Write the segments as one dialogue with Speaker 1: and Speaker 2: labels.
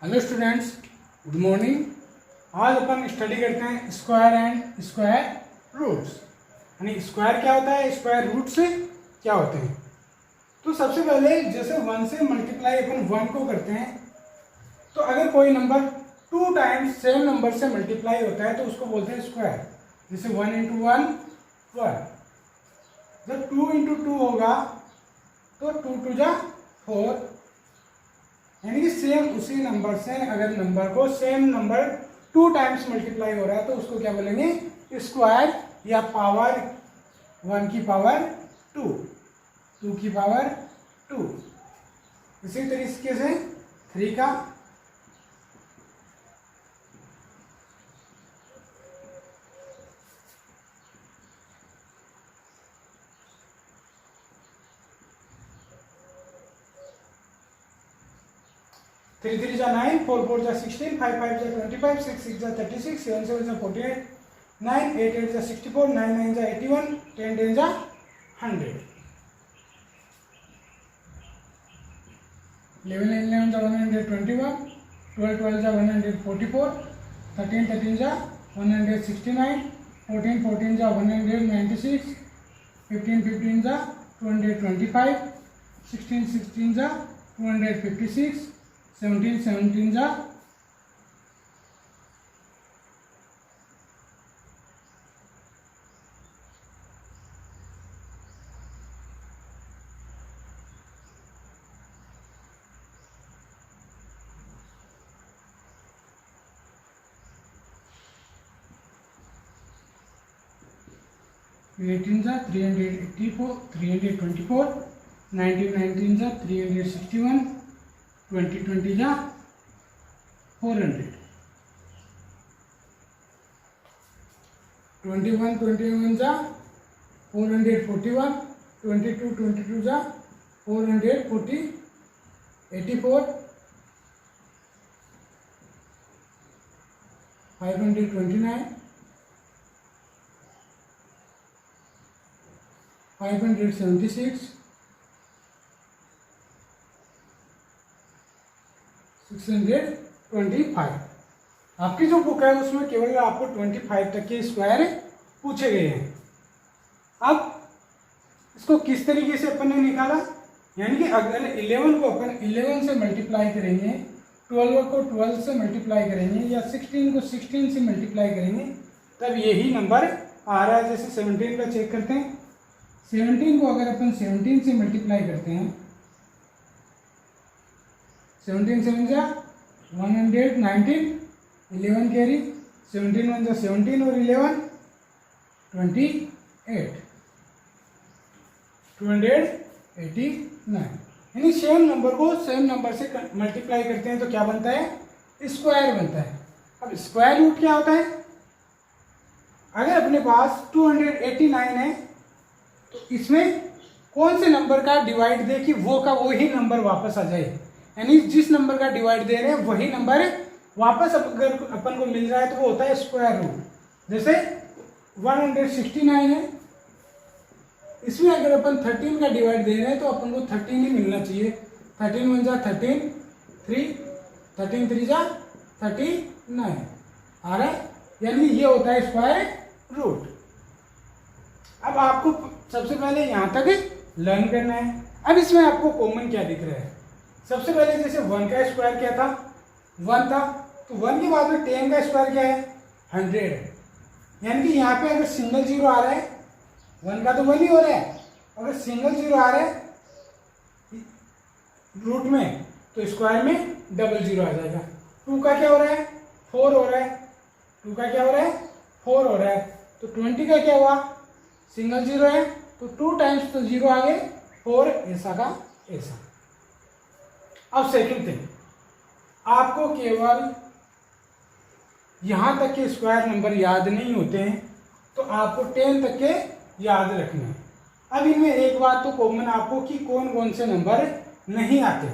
Speaker 1: Hello students, good morning. आज अपन study करते हैं स्क्वायर एंड स्क्वायर रूट्स। यानी स्क्वायर क्या होता है, स्क्वायर रूट्स क्या होते हैं। तो सबसे पहले जैसे 1 से मल्टीप्लाई अपन 1 को करते हैं, तो अगर कोई नंबर 2 टाइम्स सेम नंबर से मल्टीप्लाई होता है तो उसको बोलते हैं स्क्वायर। जैसे 1 इंटू 1 1, जब 2 इंटू 2 होगा तो 2 टू जा 4, यानी कि सेम उसी नंबर से अगर नंबर को सेम नंबर 2 टाइम्स मल्टीप्लाई हो रहा है तो उसको क्या बोलेंगे, स्क्वायर या पावर 1 की पावर 2, 2 की पावर 2। इसी तरीके से 3 का, थ्री थ्री जा 9, 4 4 जा 16, 5 5 जा 25, 6 6 जा 36, 7 7 जा 48, 9 8 8 जा 64, 9 9 जा 81, 10 10 जा 100, 11 11 जा 121, 12 12 जा 144, 13 13 जा 169, 14 14 जा 196, 15 15 जा 225, 16 16 जा 256, 17 17 जा 18 जा 384, 324, 19 19 जा 361, 20 20 जा 400, 21 21 जा 441, 22 22 जा 440, 84, 529, 576, 625। आपकी जो बुक है उसमें केवल आपको 25 तक के स्क्वायर पूछे गए हैं। अब इसको किस तरीके से अपन ने निकाला, यानी कि अगर 11 को अपन 11 से मल्टीप्लाई करेंगे, 12 को 12 से मल्टीप्लाई करेंगे या 16 को 16 से मल्टीप्लाई करेंगे तब यही नंबर आ रहा है। जैसे 17 का चेक करते हैं, 17 को अगर अपन 17 से मल्टीप्लाई करते हैं, 17 7 जा 119, 11 कैरी, 17 1 जा 17 और 11 28, 289। यानी सेम नंबर को सेम नंबर से मल्टीप्लाई करते हैं तो क्या बनता है, स्क्वायर बनता है। अब स्क्वायर रूट क्या होता है, अगर अपने पास 289 है तो इसमें कौन से नंबर का डिवाइड दे कि वो का वही नंबर वापस आ जाए, यानी जिस नंबर का डिवाइड दे रहे हैं वही नंबर वापस अगर अपन को मिल रहा है तो वो होता है स्क्वायर रूट। जैसे 169 है, इसमें अगर अपन 13 का डिवाइड दे रहे हैं तो अपन को 13 ही मिलना चाहिए। 13 1 जा 13, 3 13 3 जा 39 आ रहा है, यानी ये होता है स्क्वायर रूट। अब आपको सबसे पहले यहाँ तक लर्न करना है। अब इसमें आपको कॉमन क्या दिख रहा है, सबसे पहले जैसे 1 का स्क्वायर क्या था, 1 था, तो 1 के बाद में 10 का स्क्वायर क्या है, 100 है। यानी कि यहाँ पे अगर सिंगल जीरो आ रहा है, 1 का तो 1 ही हो रहा है, अगर सिंगल जीरो आ रहा है रूट में तो स्क्वायर में डबल जीरो आ जाएगा। 2 का क्या हो रहा है, 4 हो रहा है, 2 का क्या हो रहा है, 4 हो रहा है, तो 20 का क्या हुआ, सिंगल जीरो है तो 2 टाइम्स तो जीरो आ गए, 4 ऐसा का ऐसा। अब सेकंड थिंग, आपको केवल यहां तक के स्क्वायर नंबर याद नहीं होते हैं तो आपको 10 तक के याद रखना है। अब इनमें एक बात तो कॉमन आपको कि कौन कौन से नंबर नहीं आते।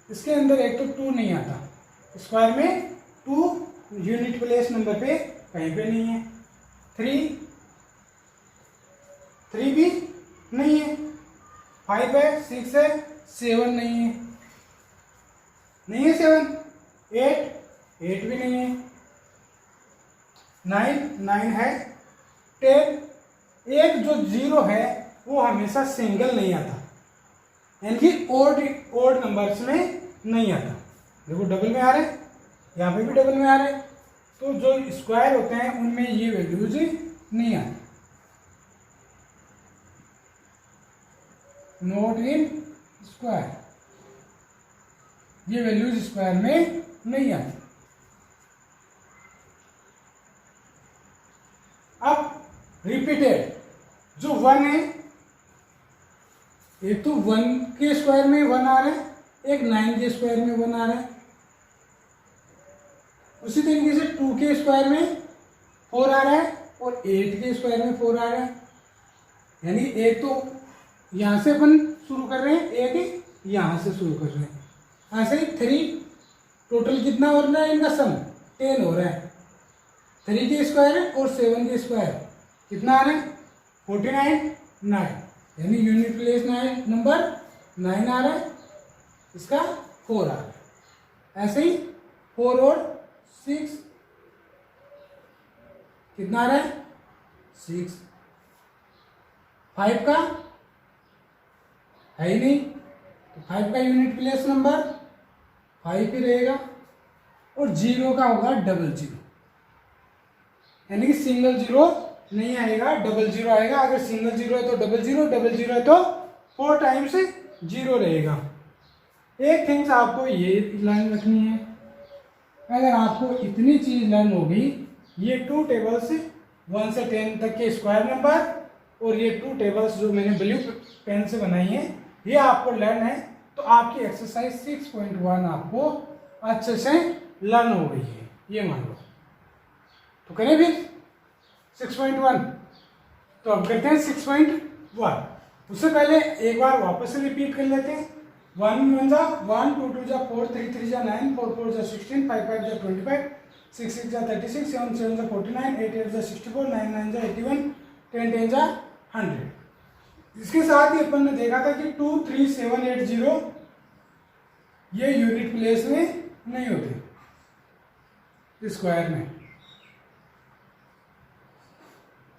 Speaker 1: इसके अंदर एक तो 2 नहीं आता, स्क्वायर में 2 यूनिट प्लेस नंबर पे कहीं पे नहीं है। 3 भी नहीं है, 5 है, 6 है, 7 नहीं है, 7, 8 8 भी नहीं है, 9 9 है, 10 एक जो 0 है वो हमेशा सिंगल नहीं आता, यानी कि ओड नंबर्स में नहीं आता। देखो डबल में आ रहे, यहाँ पे भी डबल में आ रहे, तो जो स्क्वायर होते हैं उनमें ये वैल्यूज नहीं आती, नॉट इन स्क्वायर, ये वैल्यूज स्क्वायर में नहीं आती। अब रिपीटेड जो 1 है, एक तो 1 के स्क्वायर में 1 आ रहा है, एक 9 के स्क्वायर में 1 आ रहा है, उसी तरीके से 2 के स्क्वायर में 4 आ रहा है और 8 के स्क्वायर में 4 आ रहा है, यानी एक तो यहां से अपन शुरू कर रहे हैं, एक यहां से शुरू कर रहे हैं, ऐसे ही 3 टोटल कितना हो रहा है इनका सम 10 हो रहा है, 3 के स्क्वायर है और 7 के स्क्वायर कितना आ रहा है 49 9, यानी यूनिट प्लेस नंबर 9 आ रहा है, इसका 4 आ रहा है, ऐसे ही 4 और 6 कितना आ रहा है 6, 5 का है ही नहीं, तो 5 का यूनिट प्लेस नंबर 5 ही रहेगा, और 0 का होगा 00, यानी कि सिंगल 0 नहीं आएगा, 00 आएगा। अगर सिंगल 0 है तो 00, डबल 0 है तो 4 टाइम्स 0 रहेगा। एक थिंग्स आपको ये लाइन रखनी है, अगर आपको इतनी चीज लर्न होगी, ये 2 टेबल्स 1 से 10 तक के स्क्वायर नंबर और ये 2 टेबल्स जो मैंने ब्लू पेन से बनाई है, ये आपको लर्न है, तो आपकी एक्सरसाइज 6.1 आपको अच्छे से लर्न हो गई है, ये मान लो। तो करें फिर 6.1, तो अब करते हैं 6.1। उससे पहले एक बार वापस से रिपीट कर लेते हैं। 1 1 जा 1, 2 2 जा 4, 3 3 जा 9, 4 4 जा 16, 5 5 जा 25, 6 6 जा 36, 7 7 जा 49, 8 8 जा 64, 9 9 जा 81, 10 10 जा 100। इसके साथ ही अपन ने देखा था कि 2 3 7 8 0 ये यूनिट प्लेस में नहीं होते, स्क्वायर में,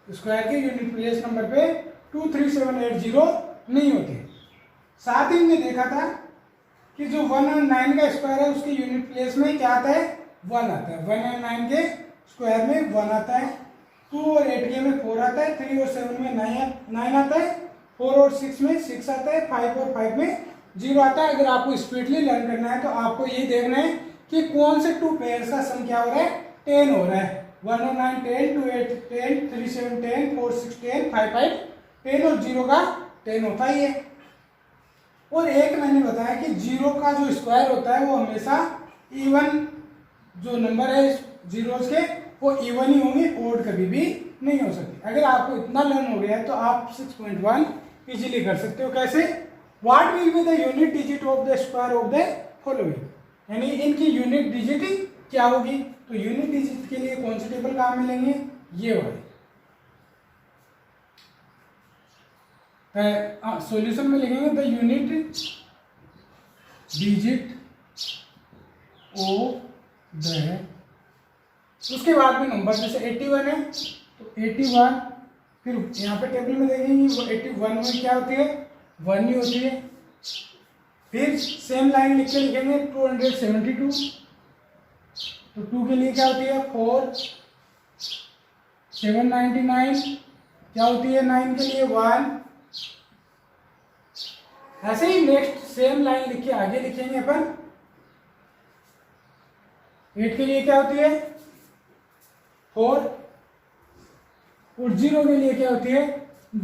Speaker 1: स्क्वायर के यूनिट प्लेस नंबर पे 2 3 7 8 0 नहीं होते। साथ ही हमने देखा था कि जो 1 और 9 का स्क्वायर है उसके यूनिट प्लेस में क्या आता है 1 आता है, 1 और 9 के स्क्वायर में 1 आता है, 2 और 8 के में 4 आता है, 3 और 7 में 9 आता है, 4 और 6 में 6 आता है, 5 और 5 में 0 आता है। अगर आपको स्पीडली लर्न करना है तो आपको ये देखना है कि कौन से 2 पेयर्स का सम क्या हो रहा है 10 हो रहा है, 1 और 9 10, 2 8 10, 3 7 10, 4 6 10, 5 5 10 और 0 का 10 होता ही है। और एक मैंने बताया कि 0 का जो स्क्वायर होता है वो हमेशा इवन जो नंबर है जीरोस के वो इवन ही होंगे, ओड कभी भी नहीं हो सकती। अगर आपको इतना लर्न हो गया है तो आप 6.1 इजीली कर सकते हो। कैसे? What will be the unit digit of the square of the following, यानी इनकी यूनिट डिजिट क्या होगी। तो यूनिट डिजिट के लिए कौन से टेबल काम मिलेंगे, ये वाले। सॉल्यूशन में लिखेंगे the unit digit of the, उसके बाद में नंबर जैसे 81 है तो 81, फिर यहाँ पे टेबल में देखेंगे वो 81 में क्या होती है 1 ही होती है। फिर सेम लाइन लिख के लिखेंगे 272, तो 2 के लिए क्या होती है 4, 799 क्या होती है 9 के लिए 1। ऐसे ही नेक्स्ट सेम लाइन लिख के आगे लिखेंगे अपन 8 के लिए क्या होती है 4 और 0 के लिए क्या होती है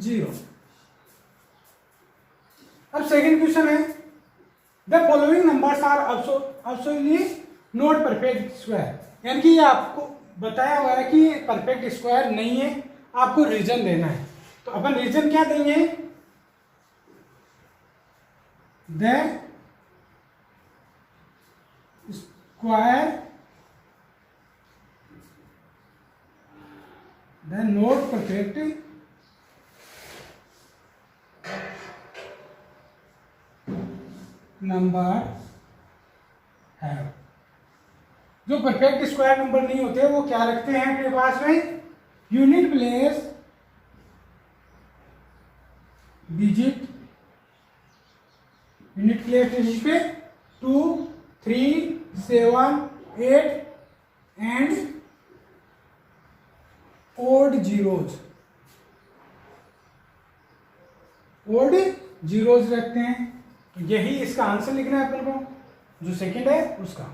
Speaker 1: 0। अब सेकंड क्वेश्चन है the following numbers are absolutely not perfect square, यानी कि ये आपको बताया हुआ है कि परफेक्ट स्क्वायर नहीं है, आपको रीजन देना है। तो अपन रीजन क्या देंगे, the square the not perfect number have, जो परफेक्ट स्क्वायर नंबर नहीं होते वो क्या रखते हैं अपने पास में, unit place digit, unit place digit पे 2, 3, 7, 8 and odd zeros, odd zeros रखते हैं। तो यही इसका आंसर लिखना है अपन को, जो सेकंड है उसका।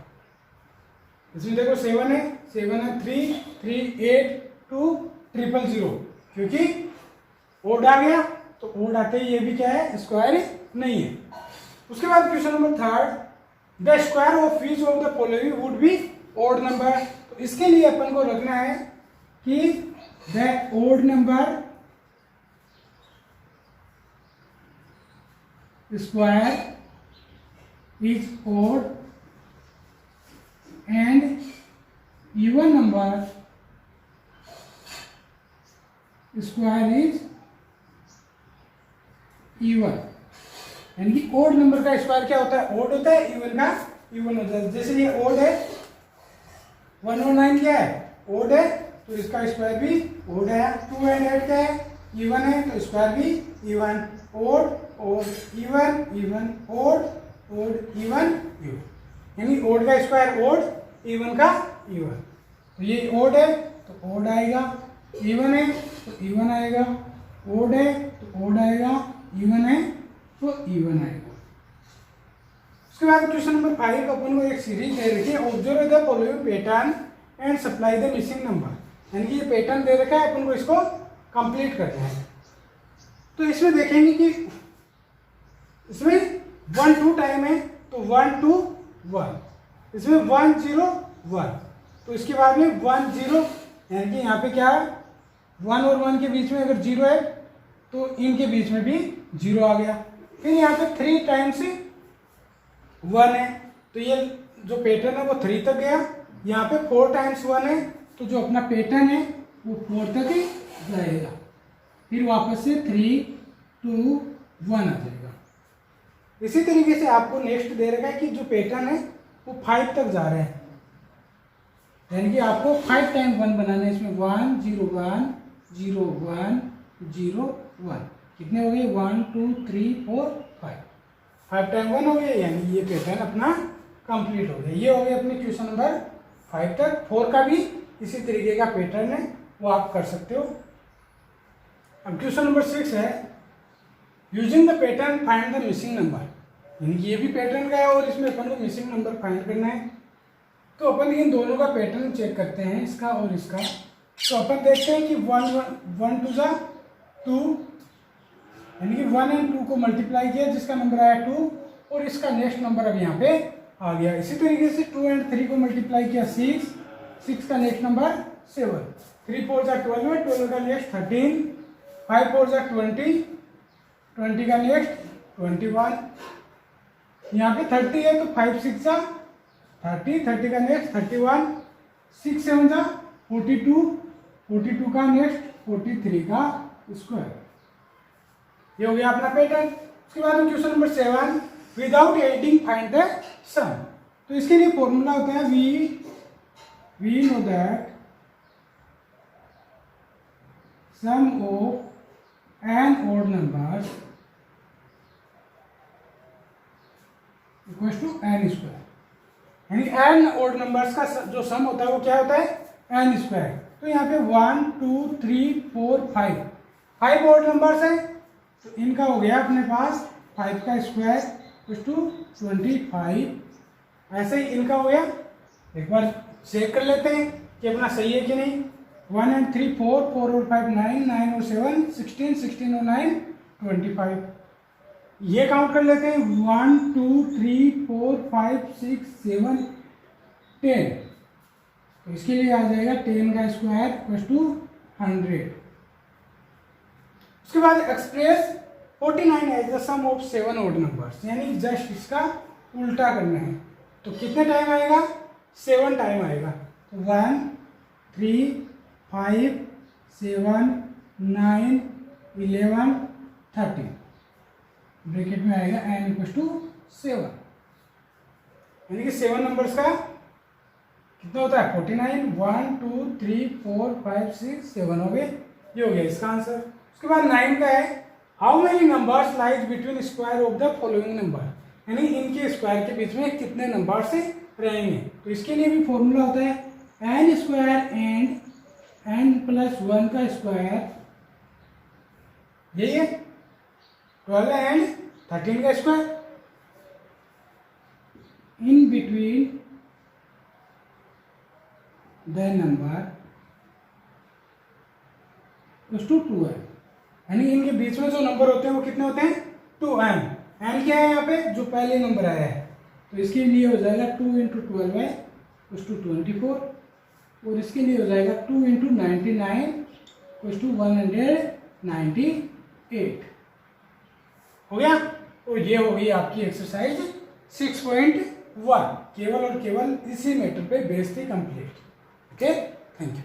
Speaker 1: इसमें देखो 7 है, 3, 3, 8, 2, 000, क्योंकि ओड आ गया तो ओड आते ही ये भी क्या है, स्क्वायर नहीं है। उसके बाद question number 3, the square of each of the following would be odd number. तो इसके लिए अपन को रखना है कि the odd number square is odd and even number square is even. यानी कि ओड नंबर का स्क्वायर क्या होता है, ओड होता है, इवन का इवन होता है। जैसे ये ओड है, 109 क्या है, ओड है, तो इसका स्क्वायर भी ओड है। 2 एंड 8 क्या है, इवन है, तो स्क्वायर भी even. Odd odd even even, odd odd even even, यानी ओड का स्क्वायर ओड, इवन का इवन। तो ये ओड है तो ओड आएगा, इवन है तो इवन आएगा, ओड है तो ओड आएगा, इवन है तो इवन आएगा। उसके बाद क्वेश्चन नंबर 5 अपन को एक सीरीज दे रखी है, observe the following pattern and supply the missing number. यानी कि ये पैटर्न दे रखा है, अपन को इसको कंप्लीट करना है। तो इसमें देखेंगे कि इसमें 1 2 टाइम है, तो 1 2 1, इसमें 1 0 1, तो इसके बाद में 1 0, यानी कि यहाँ पे क्या है, 1 और 1 के बीच में अगर 0 है तो इनके बीच में भी 0 आ गया। फिर यहाँ पे 3 टाइम्स 1 है, तो ये जो पैटर्न है वो 3 तक गया। यहाँ पे 4 टाइम्स 1 है, तो जो अपना पैटर्न है वो 4 तक ही जाएगा। फिर वापस से 3 2 1 आ जाएगा। इसी तरीके से आपको नेक्स्ट दे रखा है कि जो पैटर्न है वो 5 तक जा रहे हैं, यानी कि आपको 5 टाइम 1 बनाना है। इसमें 1 0 1 0 1 0 1, कितने हो गए, 1 2 3 4 5, 5 टाइम 1 हो गया, यानी ये पैटर्न अपना कंप्लीट हो गया। ये हो गया अपने क्वेश्चन नंबर 5 तक। 4 का भी इसी तरीके का पैटर्न है, वो आप कर सकते हो। अब क्वेश्चन नंबर 6 है, using the pattern find the missing number. यानी कि ये भी पैटर्न का है और इसमें अपन को मिसिंग नंबर फाइंड करना है। तो अपन इन दोनों का पैटर्न चेक करते हैं, इसका और इसका। तो अपन देखते हैं कि 1 2 जा 2, यानी कि 1 एंड 2 को मल्टीप्लाई किया जिसका नंबर आया 2, और इसका नेक्स्ट नंबर अब यहाँ पे आ गया। इसी तरीके से 2 एंड 3 को मल्टीप्लाई किया 6, 6 का नेक्स्ट नंबर 7, 3 4 जा 12 है, 12 का नेक्स्ट 13, 5 4 जा 20, 20 का नेक्स्ट 21, यहाँ पे 30 है तो 5 6 जा 30, 30 का नेक्स्ट 31, 6 7 जा 42, 42 का नेक्स्ट 43 का स्क्वायर। ये हो गया अपना पैटर्न। उसके बाद में question number 7, without adding find the sum. तो इसके लिए फॉर्मूला होता है we know that sum of n odd number equals to n square. यानी एन ऑड नंबर्स का जो सम होता है वो क्या होता है, एन स्क्वायर। तो यहाँ पे 1 2 3 4 5 ऑड नंबर्स है, तो इनका हो गया अपने पास 5 का स्क्वायर इक्वल्स टू 25। ऐसे ही इनका हो गया। एक बार चेक कर लेते हैं कि अपना सही है कि नहीं। 1 एंड 3 4, 4 और 5 9, 9 और 7 16, 16 और 9 25। ये काउंट कर लेते हैं 1 2 3 4 5 6 7 10। तो इसके लिए आ जाएगा 10 का स्क्वायर इक्वल्स टू 100। उसके बाद express 49 as the sum of 7 odd numbers, यानी जस्ट इसका उल्टा करना है। तो कितने टाइम आएगा, 7 टाइम आएगा। तो 1 3 5 7 9 11 13, ब्रैकेट में आएगा n इक्वल्स टू 7, यानी कि 7 नंबर्स का कितना होता है 49, 1 2 3 4 5 6 7 हो गए, ये हो गया इसका आंसर। उसके बाद 9 का है how many numbers lies between square of the following number, यानी इनके स्क्वायर के बीच में कितने नंबर से रहेंगे। तो इसके लिए भी फॉर्मूला होता है n square and n plus 1 का स्क्वायर, यही है 12 एंड 13 का square, in between the number is to 2n, यानी इनके बीच में जो नंबर होते हैं वो कितने होते हैं 2n। n क्या है यहाँ पे, जो पहले नंबर आया है, तो इसके लिए हो जाएगा 2 इंटू 12 है इज टू 24, और इसके लिए हो जाएगा 2 इंटू 99 इज टू 198 हो गया। तो ये हो गई आपकी एक्सरसाइज 6.1, केवल और केवल इसी मैटर पे बेस थी कंप्लीट। Okay, thank you.